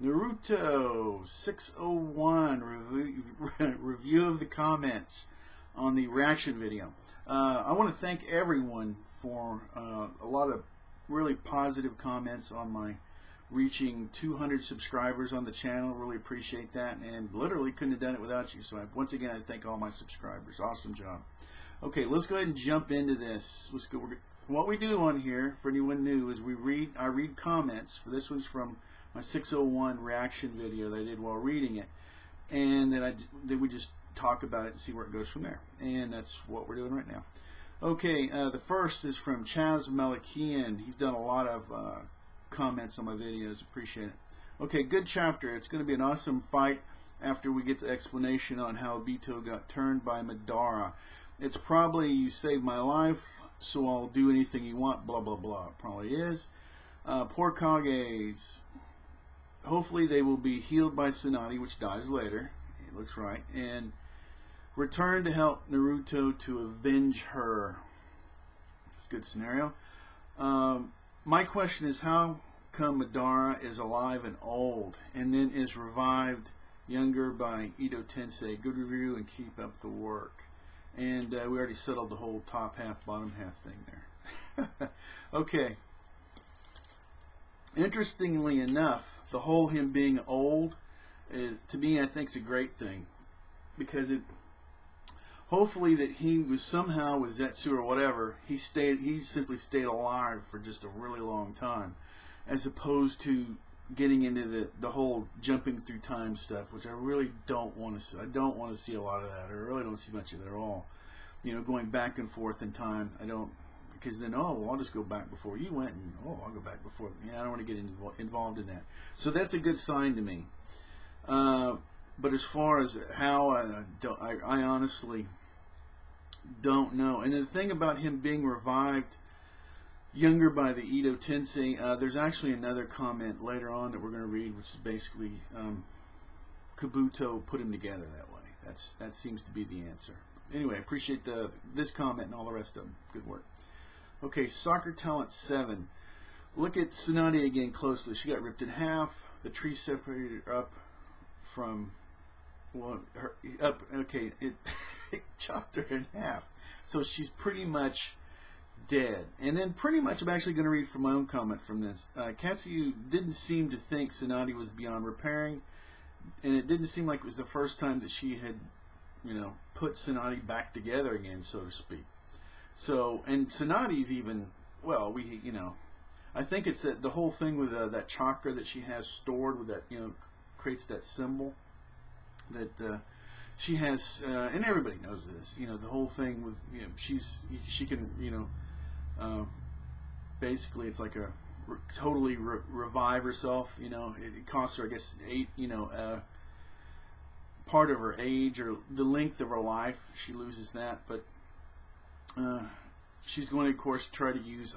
Naruto 601 review of the comments on the reaction video. I want to thank everyone for a lot of really positive comments on my reaching 200 subscribers on the channel. Really appreciate that, and literally couldn't have done it without you. So once again, I thank all my subscribers. Awesome job. Okay, let's go ahead and jump into this. Let's go. What we do on here, for anyone new, is I read comments. For this one's from my 601 reaction video that I did while reading it, and then we just talk about it and see where it goes from there. And that's what we're doing right now. Okay, the first is from Chaz Malakian. He's done a lot of comments on my videos. Appreciate it. Okay, good chapter. It's going to be an awesome fight after we get the explanation on how Obito got turned by Madara. It's probably "you saved my life, so I'll do anything you want," blah blah blah. Probably is. Poor Kages. Hopefully they will be healed by Tsunade, which dies later. It looks right. And return to help Naruto to avenge her. It's a good scenario. My question is, how come Madara is alive and old and then is revived younger by Ito Tensei? Good review and keep up the work. And we already settled the whole top half, bottom half thing there. Okay. Interestingly enough, the whole him being old, to me, I think is a great thing, because it hopefully that he was somehow with Zetsu or whatever, he simply stayed alive for just a really long time, as opposed to getting into the whole jumping through time stuff, which I really don't want to see. I don't want to see a lot of that, or I really don't see much of it at all. You know, going back and forth in time. I don't, because then, oh, well, I'll just go back before you went, and oh, I'll go back before. Yeah, I don't want to get involved in that. So that's a good sign to me. But as far as how, I honestly don't know. And the thing about him being revived younger by the Ito Tensei, there's actually another comment later on that we're going to read, which is basically Kabuto put him together that way. That seems to be the answer. Anyway, I appreciate this comment and all the rest of them. Good work. Okay, Soccer Talent 7. Look at Tsunade again closely. She got ripped in half. The tree separated her up from, well, okay, it chopped her in half. So she's pretty much dead. And then pretty much, I'm actually going to read from my own comment from this. Katsuyu didn't seem to think Tsunade was beyond repairing, and it didn't seem like it was the first time that she had, you know, put Tsunade back together again, so to speak. So, and Tsunade's even, well, you know, I think it's that the whole thing with that chakra that she has stored with that, you know, creates that symbol that she has, and everybody knows this, you know, the whole thing with, you know, she can, you know, basically it's like a totally revive herself, you know. It costs her, I guess, 8, you know, part of her age or the length of her life. She loses that, but she's going to, of course, try to use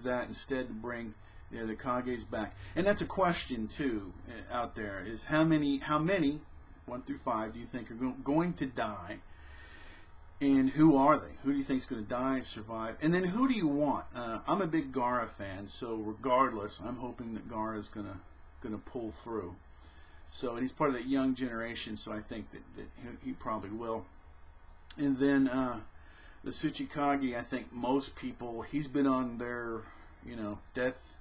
that instead to bring, you know, the Kages back. And that's a question too out there: is how many 1 through 5 do you think are going to die, and who are they? Who do you think is going to die, survive, and then who do you want? I'm a big Gaara fan, so regardless, I'm hoping that Gaara is gonna pull through. So, and he's part of that young generation, so I think that he probably will. And then the Tsuchikage, I think most people, he's been on their, you know, death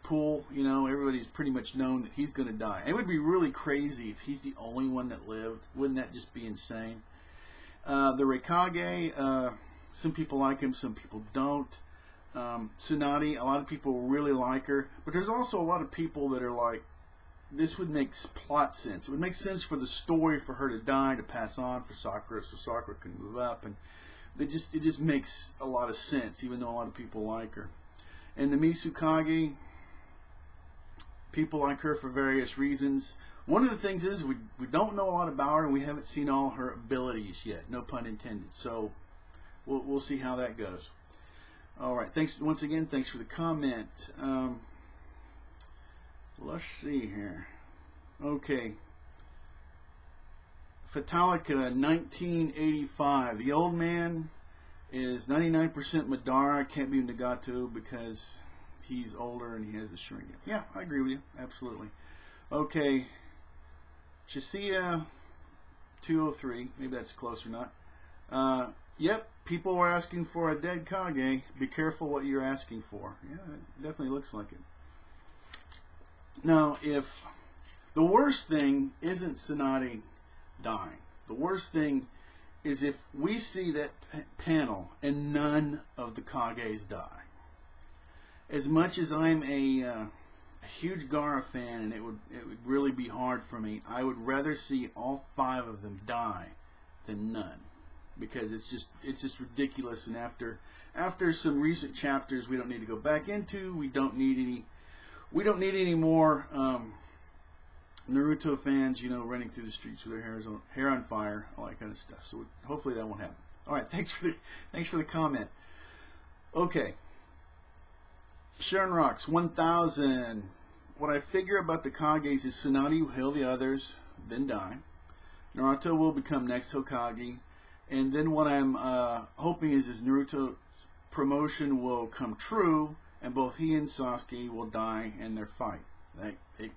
pool, you know. Everybody's pretty much known that he's going to die. It would be really crazy if he's the only one that lived. Wouldn't that just be insane? The Raikage, some people like him, some people don't. Tsunade, a lot of people really like her, but there's also a lot of people that are like, this would make plot sense. It would make sense for the story for her to die, to pass on for Sakura, so Sakura can move up, and it just makes a lot of sense, even though a lot of people like her. And the Mizukage, people like her for various reasons. One of the things is we don't know a lot about her, and we haven't seen all her abilities yet. No pun intended. So we'll see how that goes. All right. Thanks once again. Thanks for the comment. Let's see here. Okay. Fatalica 1985. The old man is 99% Madara. Can't be Nagato because he's older and he has the shuriken. Yeah, I agree with you. Absolutely. Okay. Chisia 203. Maybe that's close or not. Yep, people were asking for a dead Kage. Be careful what you're asking for. Yeah, it definitely looks like it. Now, if the worst thing isn't Tsunade dying, the worst thing is if we see that panel and none of the Kages die. As much as I'm a huge Gaara fan, and it would really be hard for me, I would rather see all 5 of them die than none, because it's just ridiculous. And after some recent chapters, we don't need to go back into. We don't need any more Naruto fans, you know, running through the streets with their hair on fire, all that kind of stuff. So hopefully that won't happen. All right, thanks for the comment. Okay. Sharon Rocks 1000. What I figure about the Kages is Tsunade will heal the others, then die. Naruto will become next Hokage, and then what I'm hoping is Naruto's promotion will come true, and both he and Sasuke will die in their fight. It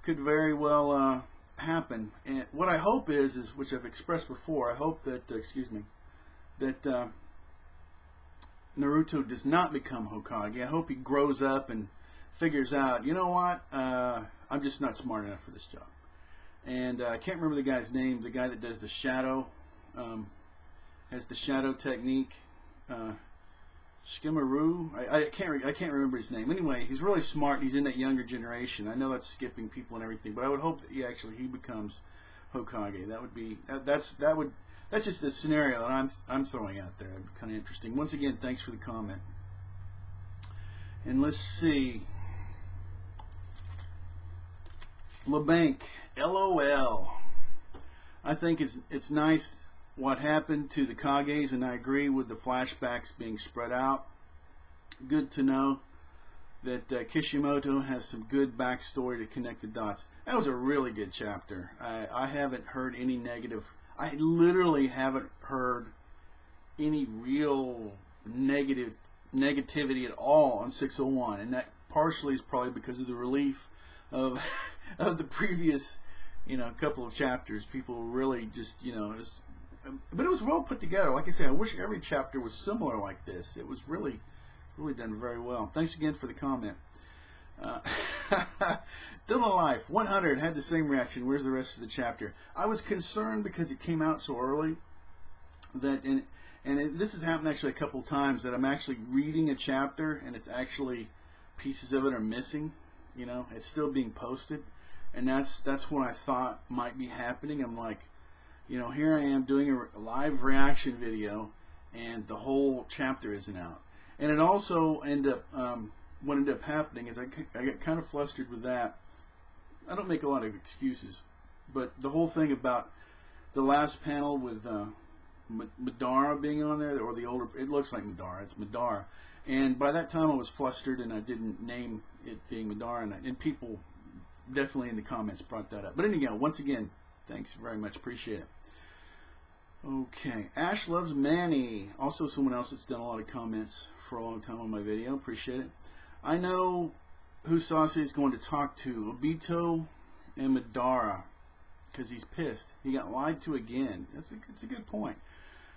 could very well happen. And what I hope is which I've expressed before, I hope that that Naruto does not become Hokage. I hope he grows up and figures out, you know what, I'm just not smart enough for this job. And I can't remember the guy's name, the guy that does the shadow, has the shadow technique, Shikimaru, I can't remember his name. Anyway, he's really smart, and he's in that younger generation. I know that's skipping people and everything, but I would hope that he becomes Hokage. That's just a scenario that I'm throwing out there. It'd be kind of interesting. Once again, thanks for the comment. And let's see. LeBank, LOL. I think it's nice what happened to the Kages, and I agree with the flashbacks being spread out. Good to know that Kishimoto has some good backstory to connect the dots. That was a really good chapter. I haven't heard any negative. I literally haven't heard any real negativity at all on 601, and that partially is probably because of the relief of the previous, couple of chapters. People really just, but it was well put together. Like I said, I wish every chapter was similar like this. It was really done very well. Thanks again for the comment. Dylan Life 100 had the same reaction. Where's the rest of the chapter? I was concerned because it came out so early that, this has happened actually a couple times, that I'm actually reading a chapter and it's actually pieces of it are missing. It's still being posted, and that's what I thought might be happening. I'm like, here I am doing a live reaction video, and the whole chapter isn't out. And it also what ended up happening is I got kind of flustered with that. I don't make a lot of excuses, but the whole thing about the last panel with Madara being on there, or the older, it looks like Madara, it's Madara. And by that time I was flustered and I didn't name it being Madara, and people definitely in the comments brought that up. But anyhow, once again, thanks very much, appreciate it. Okay, Ash Loves Manny, also someone else that's done a lot of comments for a long time on my video, appreciate it. I know who Sasuke is going to talk to, Obito and Madara, because he's pissed. He got lied to again. That's a good point.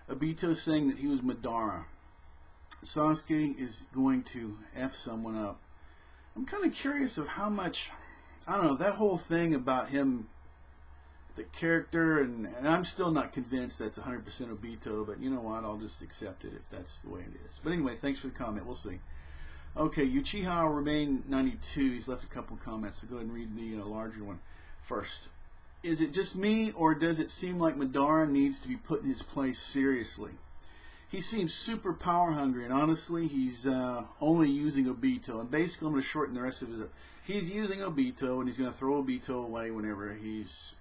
Obito saying that he was Madara. Sasuke is going to F someone up. I'm kind of curious of how much, I don't know, that whole thing about him, the character, and I'm still not convinced that's 100% Obito, but you know what, I'll just accept it if that's the way it is. But anyway, thanks for the comment, we'll see. Okay, Uchiha Remain 92, he's left a couple of comments, so go ahead and read the larger one first. Is it just me, or does it seem like Madara needs to be put in his place seriously? He seems super power hungry, and honestly, he's only using Obito. And basically, I'm going to shorten the rest of it. He's using Obito, and he's going to throw Obito away whenever he's,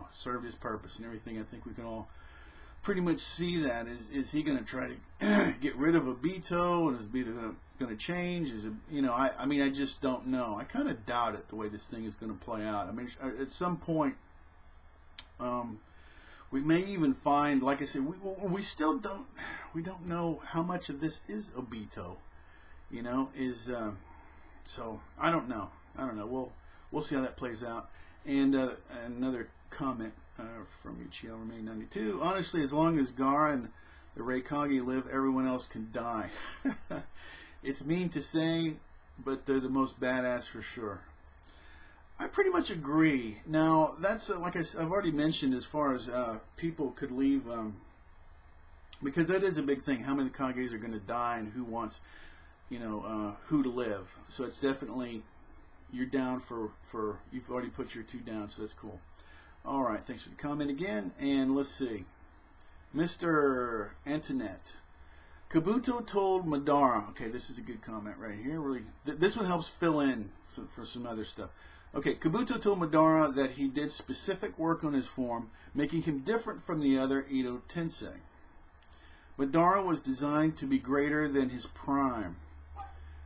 served his purpose and everything. I think we can all pretty much see that. Is he going to try to get rid of Obito, and is Obito going to change? Is it, I mean, I just don't know. I kind of doubt it, the way this thing is going to play out. I mean, at some point, we may even find, like I said, we still don't know how much of this is Obito. You know, is so I don't know. We'll see how that plays out. And another comment from Uchiel Remain 92. Honestly, as long as Gaara and the Raikage live, everyone else can die. It's mean to say, but they're the most badass for sure. I pretty much agree. Now, that's like I've already mentioned, as far as people could leave, because that is a big thing. How many Kages are going to die, and who wants, you know, who to live? So it's definitely, you're down for you've already put your 2 down, so that's cool. All right, thanks for the comment again, and let's see, Mr. Antoinette. Kabuto told Madara. Okay, this is a good comment right here. Really, this one helps fill in for some other stuff. Okay, Kabuto told Madara that he did specific work on his form, making him different from the other Edo Tensei. Madara was designed to be greater than his prime,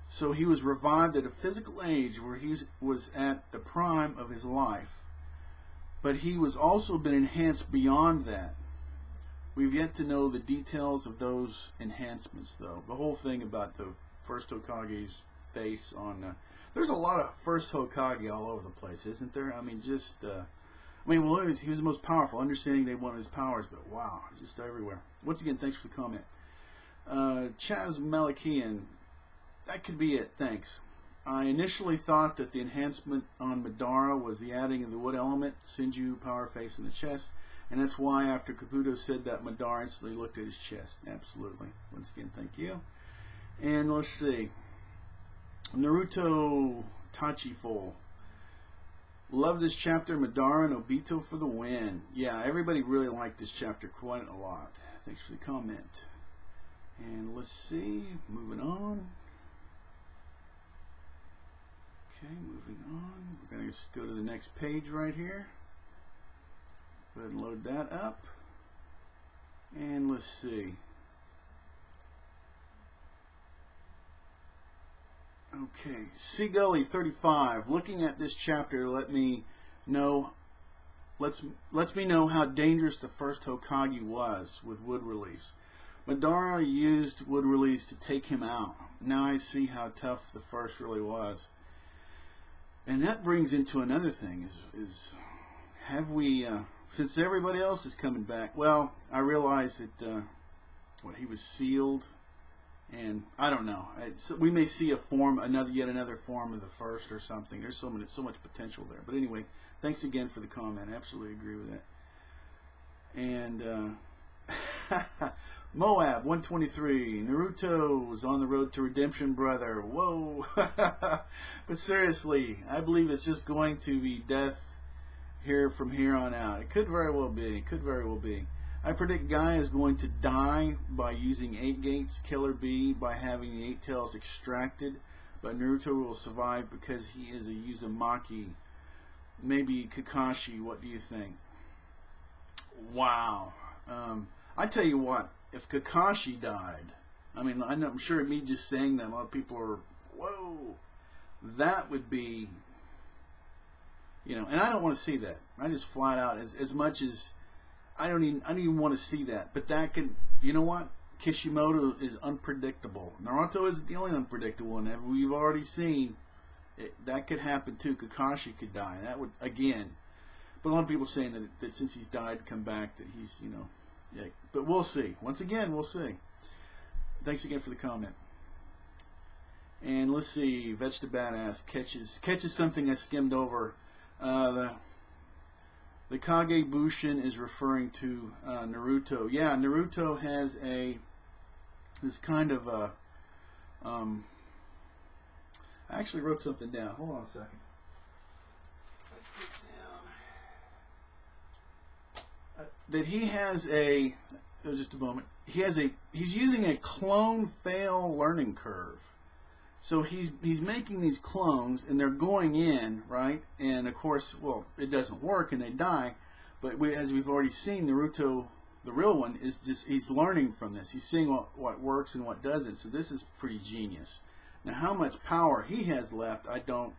so he was revived at a physical age where he was at the prime of his life, but he was also been enhanced beyond that. We've yet to know the details of those enhancements, though. The whole thing about the first Hokage's face on... there's a lot of first Hokage all over the place, isn't there? I mean, just... well, he was the most powerful. Understanding they wanted his powers, but wow, just everywhere. Once again, thanks for the comment. Chaz Malakian, that could be it. Thanks. I initially thought that the enhancement on Madara was the adding of the wood element, Senju power face in the chest, and that's why after Kabuto said that, Madara instantly looked at his chest. Absolutely. Once again, thank you. And let's see. Naruto Tachiful. Love this chapter. Madara and Obito for the win. Yeah, everybody really liked this chapter quite a lot. Thanks for the comment. And let's see. Moving on. Okay, moving on. We're going to go to the next page right here. Go ahead and load that up. And let's see. Okay, Seagully 35. Looking at this chapter, lets me know how dangerous the first Hokage was with wood release. Madara used wood release to take him out. Now I see how tough the first really was. And that brings into another thing: is have we, since everybody else is coming back? Well, I realize that he was sealed. And I don't know. We may see a form, yet another form of the first or something. There's so much potential there. But anyway, thanks again for the comment. I absolutely agree with that. And Moab 123. Naruto was on the road to redemption, brother. Whoa! But seriously, I believe it's just going to be death from here on out. It could very well be. It could very well be. I predict Guy is going to die by using 8 gates, Killer Bee by having the 8 tails extracted, but Naruto will survive because he is a Uzumaki. Maybe Kakashi, what do you think? Wow. I tell you what, if Kakashi died, I mean, I'm sure me just saying that, a lot of people are, whoa, that would be, you know, and I don't want to see that. I just flat out, as much as, I don't even want to see that. But that can, you know what? Kishimoto is unpredictable. Naruto isn't the only unpredictable one. We've already seen that could happen too. Kakashi could die. That would, again. But a lot of people saying that since he's died, come back, that he's, you know, yeah. But we'll see. Once again, we'll see. Thanks again for the comment. And let's see. Vetch the Badass catches something I skimmed over. The Kage Bushin is referring to Naruto. Yeah, Naruto has this kind of a. I actually wrote something down. Hold on a second. That he has a. Just a moment. He's using a clone fail learning curve. So he's making these clones, and they're going in, right? And of course, well, it doesn't work, and they die. But as we've already seen, Naruto, the real one, is just, he's learning from this. He's seeing what works and what doesn't. So this is pretty genius. Now, how much power he has left, I don't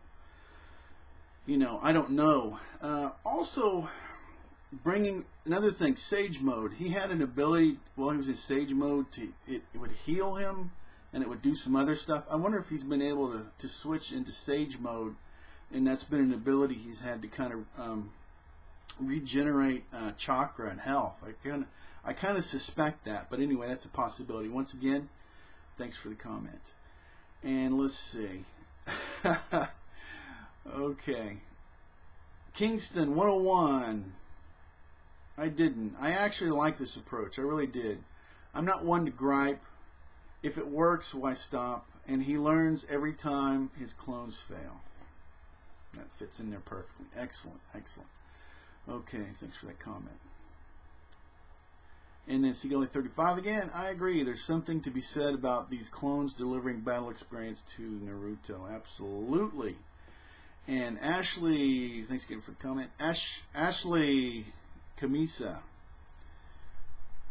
know. Also, bringing another thing, Sage Mode. He had an ability while he was in Sage Mode it would heal him. and it would do some other stuff. I wonder if he's been able to switch into Sage mode, and that's been an ability he's had to kind of regenerate chakra and health. I kind of suspect that, but anyway, that's a possibility. Once again, thanks for the comment. And let's see. Okay. Kingston 101. I actually like this approach. I really did. I'm not one to gripe. If it works, why stop? And he learns every time his clones fail. That fits in there perfectly. Excellent, excellent. Okay, thanks for that comment. And then Seagull 35 again. I agree. There's something to be said about these clones delivering battle experience to Naruto. Absolutely. And Ashley, thanks again for the comment. Ashley Kamisa.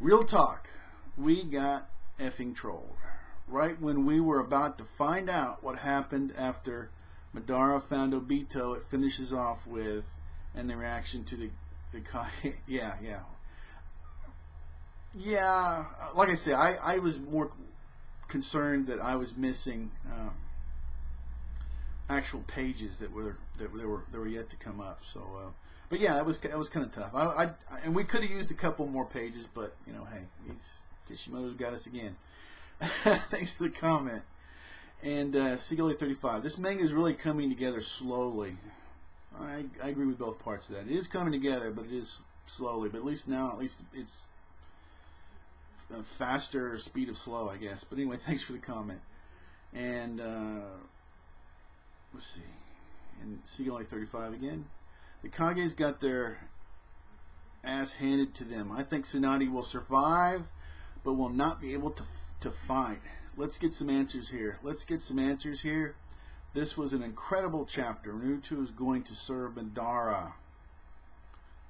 Real talk. We got effing trolled. Right when we were about to find out what happened after Madara found Obito, it finishes off with, and the reaction to the yeah, like I said, I was more concerned that I was missing actual pages that were yet to come up. So, but yeah, it was kind of tough. And we could have used a couple more pages, but you know, hey, Kishimoto got us again. Thanks for the comment. And Seagull 35. This manga is really coming together slowly. I agree with both parts of that. It is coming together, but it is slowly. But at least it's a faster speed of slow, I guess. But anyway, thanks for the comment. And let's see. And Seagull 35 again. The Kages got their ass handed to them. I think Tsunade will survive, but will not be able to fight. Let's get some answers here. This was an incredible chapter. Naruto is going to serve Madara.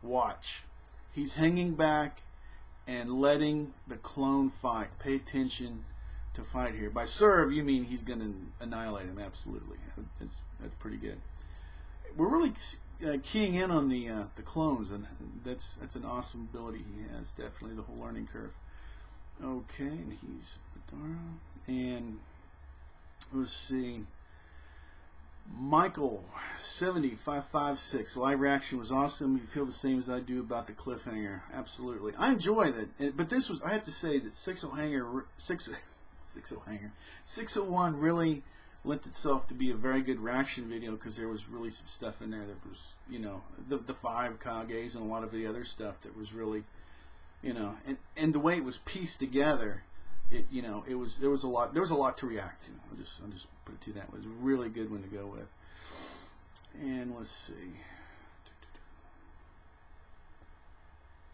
Watch. He's hanging back and letting the clone fight. Pay attention to fight here. By serve, you mean he's going to annihilate him. Absolutely. That's pretty good. We're really keying in on the clones, and that's an awesome ability he has. Definitely the whole learning curve. Okay, and he's Madara. And let's see. Michael 70556. Live reaction was awesome. You feel the same as I do about the cliffhanger. Absolutely. I enjoy that. But this was, I have to say that 601 really lent itself to be a very good reaction video, because there was really some stuff in there that was, you know, the 5 Kages and a lot of the other stuff that was really, you know, and the way it was pieced together, it, you know, there was a lot to react to. I'll just put it to that. It was a really good one to go with. And let's see.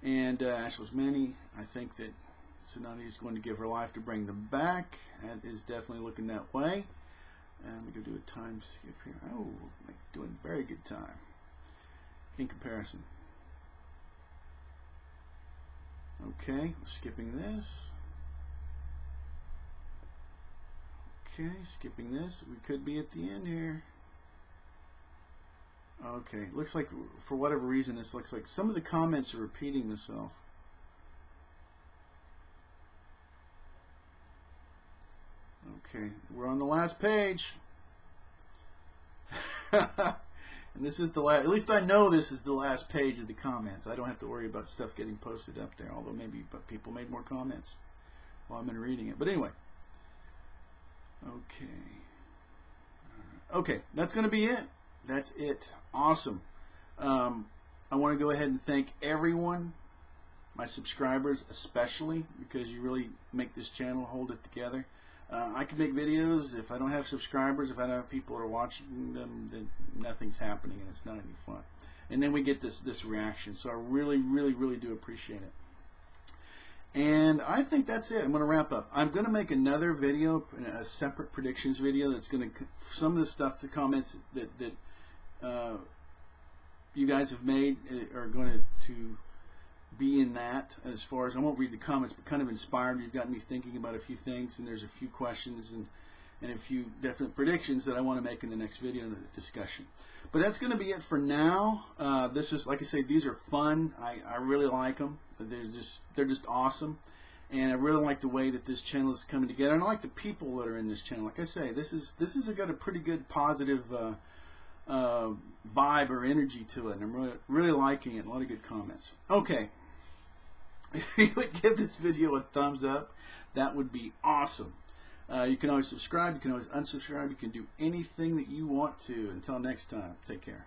And Ashley's Manny, I think that Tsunade is going to give her life to bring them back. That is definitely looking that way. And I'm going to do a time skip here. Oh, doing very good time in comparison. Okay, skipping this. Okay, skipping this. We could be at the end here. Okay, looks like for whatever reason this looks like some of the comments are repeating themselves. Okay, we're on the last page. And this is the last, at least I know this is the last page of the comments. I don't have to worry about stuff getting posted up there, although maybe people made more comments while I've been reading it. But anyway. Okay, that's going to be it. That's it. Awesome. I want to go ahead and thank everyone, my subscribers especially, because you really make this channel hold it together. I can make videos. If I don't have subscribers, if I don't have people that are watching them, then nothing's happening and it's not any fun. And then we get this reaction. So I really do appreciate it. And I think that's it. I'm going to wrap up. I'm going to make another video, a separate predictions video, that's going to, some of the stuff, the comments that you guys have made are going to be in that. As far as, I won't read the comments, but kind of inspired. You've got me thinking about a few things, and there's a few questions and a few definite predictions that I want to make in the next video in the discussion. But that's going to be it for now. This is, like I say, these are fun. I really like them. They're just awesome. And I really like the way that this channel is coming together, and I like the people that are in this channel. Like I say, this is got a pretty good positive vibe or energy to it, and I'm really liking it. A lot of good comments. Okay, if you would give this video a thumbs up, that would be awesome. You can always subscribe, you can always unsubscribe, you can do anything that you want to. Until next time, take care.